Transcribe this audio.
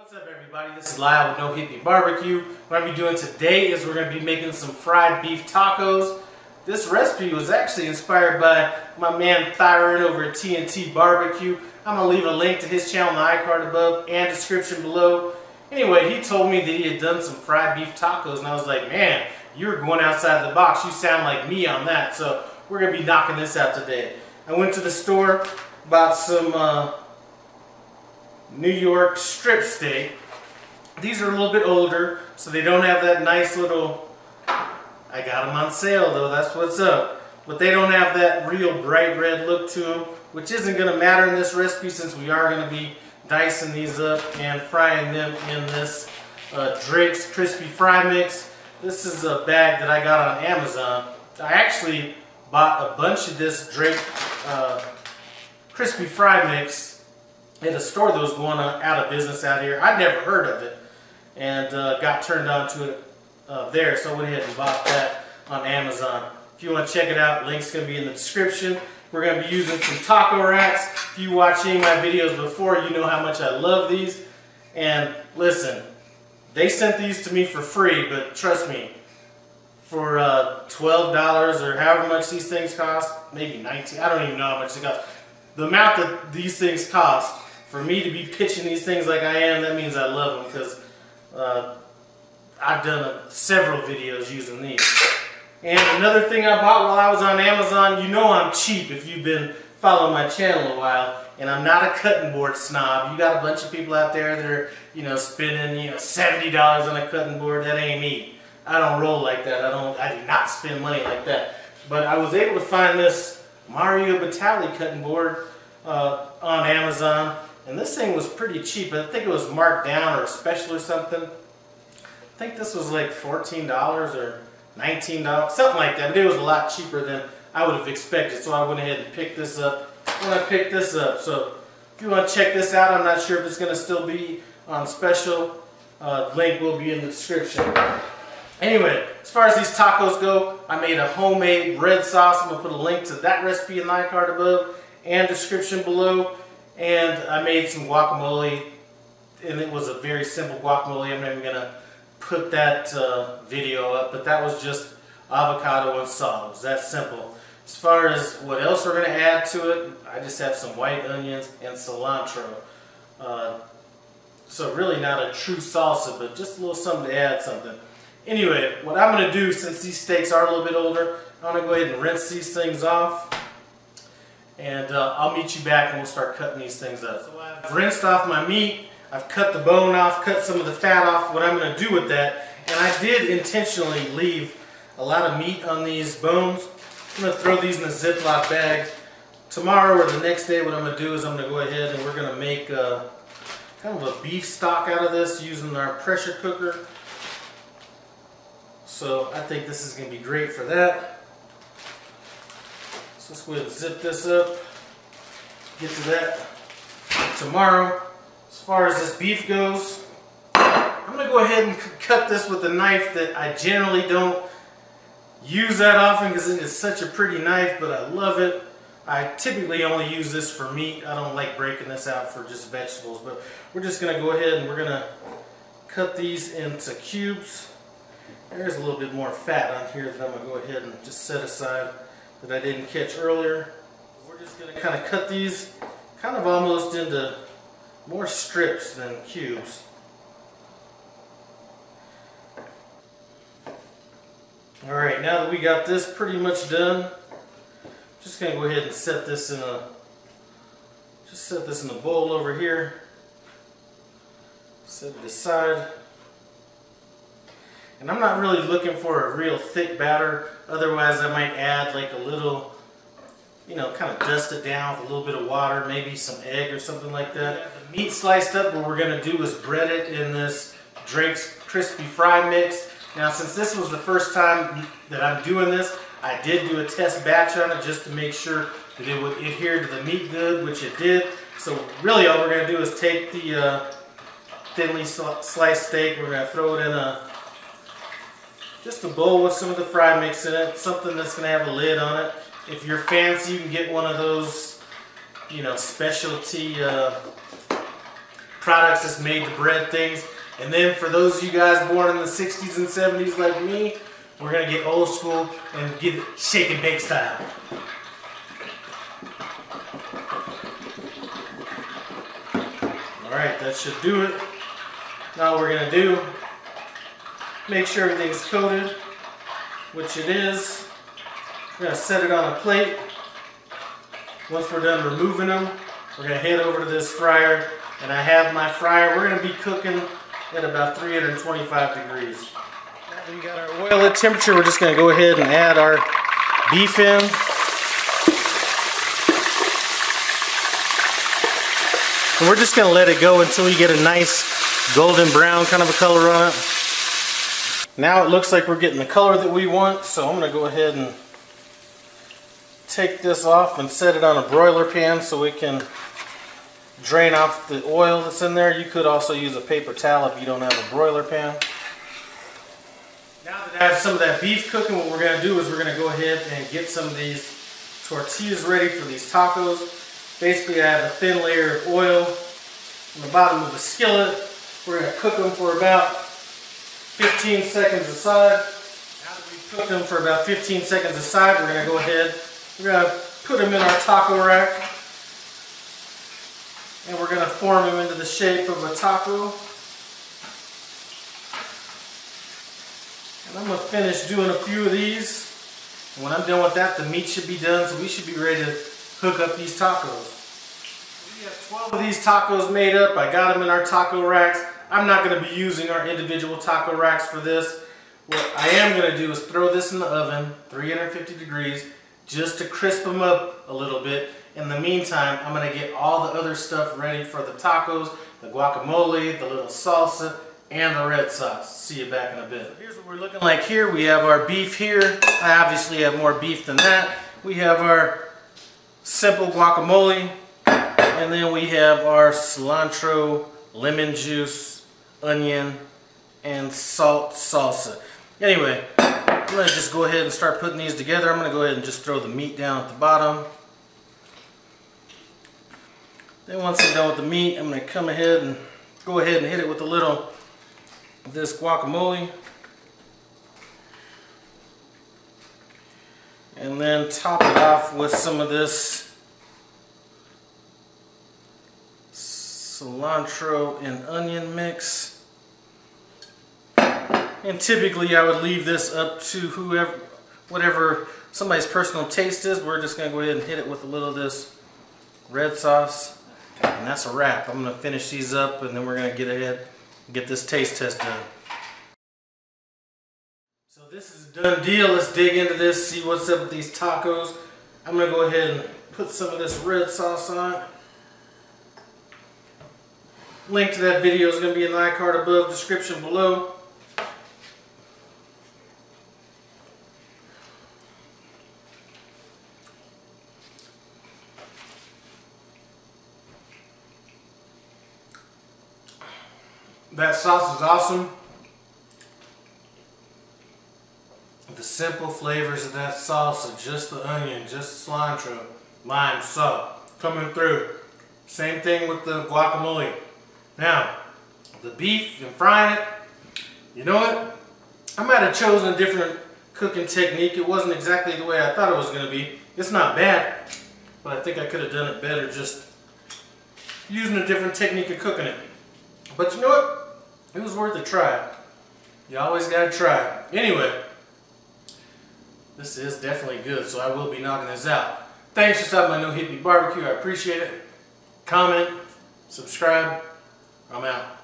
What's up, everybody? This is Lyle with No Hippie Barbecue. What I'm doing today is we're going to be making some fried beef tacos. This recipe was actually inspired by my man Thyron over at TNT Barbecue. I'm going to leave a link to his channel in the iCard above and description below. Anyway, he told me that he had done some fried beef tacos, and I was like, man, you're going outside the box. You sound like me on that. So we're going to be knocking this out today. I went to the store, bought some New York strip steak. These are a little bit older, so they don't have that nice little, I got them on sale though, that's what's up. But they don't have that real bright red look to them, which isn't going to matter in this recipe since we are going to be dicing these up and frying them in this Drake's Crispy Fry Mix. This is a bag that I got on Amazon. I actually bought a bunch of this Drake Crispy Fry Mix at a store that was going out of business out here. I'd never heard of it and got turned on to it there, so I went ahead and bought that on Amazon. If you want to check it out, link's going to be in the description. We're going to be using some taco racks. If you watch any of my videos before, you know how much I love these. And listen, they sent these to me for free, but trust me, for $12 or however much these things cost, maybe $19, I don't even know how much they cost. The amount that these things cost, for me to be pitching these things like I am, that means I love them, because I've done several videos using these. And another thing I bought while I was on Amazon, you know I'm cheap if you've been following my channel a while, and I'm not a cutting board snob. You got a bunch of people out there that are, spending, $70 on a cutting board. That ain't me. I don't roll like that. I do not spend money like that. But I was able to find this Mario Batali cutting board on Amazon, and this thing was pretty cheap. I think it was marked down or special or something. I think this was like $14 or $19, something like that, but it was a lot cheaper than I would have expected, so I went ahead and picked this up when I picked this up. So if you want to check this out, I'm not sure if it's going to still be on special. Link will be in the description. Anyway, as far as these tacos go, I made a homemade red sauce. I'm going to put a link to that recipe in the iCard above and description below. And I made some guacamole, and it was a very simple guacamole. I'm not even going to put that video up, but that was just avocado and salt. It was that simple. As far as what else we're going to add to it, I just have some white onions and cilantro. So really not a true salsa, but just a little something to add something. Anyway, what I'm going to do, since these steaks are a little bit older, I'm going to go ahead and rinse these things off. And I'll meet you back and we'll start cutting these things up. So I've rinsed off my meat. I've cut the bone off, cut some of the fat off, what I'm going to do with that. And I did intentionally leave a lot of meat on these bones. I'm going to throw these in a Ziploc bag. Tomorrow or the next day, what I'm going to do is I'm going to go ahead and we're going to make kind of a beef stock out of this using our pressure cooker. So I think this is going to be great for that. So let's go ahead and zip this up. Get to that tomorrow. As far as this beef goes, I'm going to go ahead and cut this with a knife that I generally don't use that often because it is such a pretty knife, but I love it. I typically only use this for meat. I don't like breaking this out for just vegetables, but we're just going to go ahead and we're going to cut these into cubes. There's a little bit more fat on here that I'm going to go ahead and just set aside that I didn't catch earlier. We're just going to kind of cut these kind of almost into more strips than cubes. Alright, now that we got this pretty much done, just going to go ahead and set this in a bowl over here. Set it aside. And I'm not really looking for a real thick batter, otherwise I might add like a little, kind of dust it down with a little bit of water, maybe some egg or something like that. The meat sliced up, what we're going to do is bread it in this Drake's Crispy Fry Mix. Now since this was the first time that I'm doing this, I did do a test batch on it just to make sure that it would adhere to the meat good, which it did. So really all we're going to do is take the thinly sliced steak, we're going to throw it in just a bowl with some of the fry mix in it, something that's going to have a lid on it. If you're fancy, you can get one of those, specialty products that's made to bread things. And then for those of you guys born in the 60s and 70s like me, we're going to get old school and get it shake and bake style. Alright, that should do it. Now what we're going to do, make sure everything's coated, which it is. We're going to set it on a plate. Once we're done removing them, we're going to head over to this fryer. And I have my fryer. We're going to be cooking at about 325 degrees. Now we got our oil at temperature. We're just going to go ahead and add our beef in. And we're just going to let it go until we get a nice golden brown kind of a color on it. Now it looks like we're getting the color that we want, so I'm going to go ahead and take this off and set it on a broiler pan so we can drain off the oil that's in there. You could also use a paper towel if you don't have a broiler pan. Now that I have some of that beef cooking, what we're going to do is we're going to go ahead and get some of these tortillas ready for these tacos. Basically, I have a thin layer of oil on the bottom of the skillet. We're going to cook them for about 15 seconds aside. Now that we've cooked them for about 15 seconds aside, we're going to go ahead, we're going to put them in our taco rack. And we're going to form them into the shape of a taco. And I'm going to finish doing a few of these. And when I'm done with that, the meat should be done, so we should be ready to hook up these tacos. We have 12 of these tacos made up. I got them in our taco racks. I'm not going to be using our individual taco racks for this. What I am going to do is throw this in the oven, 350 degrees, just to crisp them up a little bit. In the meantime, I'm going to get all the other stuff ready for the tacos, the guacamole, the little salsa, and the red sauce. See you back in a bit. So here's what we're looking like here. We have our beef here. I obviously have more beef than that. We have our simple guacamole, and then we have our cilantro, lemon juice, onion, and salt salsa. Anyway, I'm going to just go ahead and start putting these together. I'm going to go ahead and just throw the meat down at the bottom. Then once I'm done with the meat, I'm going to come ahead and go ahead and hit it with a little of this guacamole. And then top it off with some of this cilantro and onion mix. And typically I would leave this up to whoever, whatever somebody's personal taste is. We're just going to go ahead and hit it with a little of this red sauce. And that's a wrap. I'm going to finish these up and then we're going to get ahead and get this taste test done. So this is a done deal. Let's dig into this, see what's up with these tacos. I'm going to go ahead and put some of this red sauce on it. Link to that video is going to be in the iCard above, description below. That sauce is awesome. The simple flavors of that salsa, just the onion, just cilantro, lime, salt, coming through. Same thing with the guacamole. Now, the beef and frying it, you know what? I might have chosen a different cooking technique. It wasn't exactly the way I thought it was going to be. It's not bad, but I think I could have done it better just using a different technique of cooking it. But you know what? It was worth a try. You always gotta try. Anyway, this is definitely good, so I will be knocking this out. Thanks for stopping by No Hippie Barbecue. I appreciate it. Comment, subscribe. I'm out.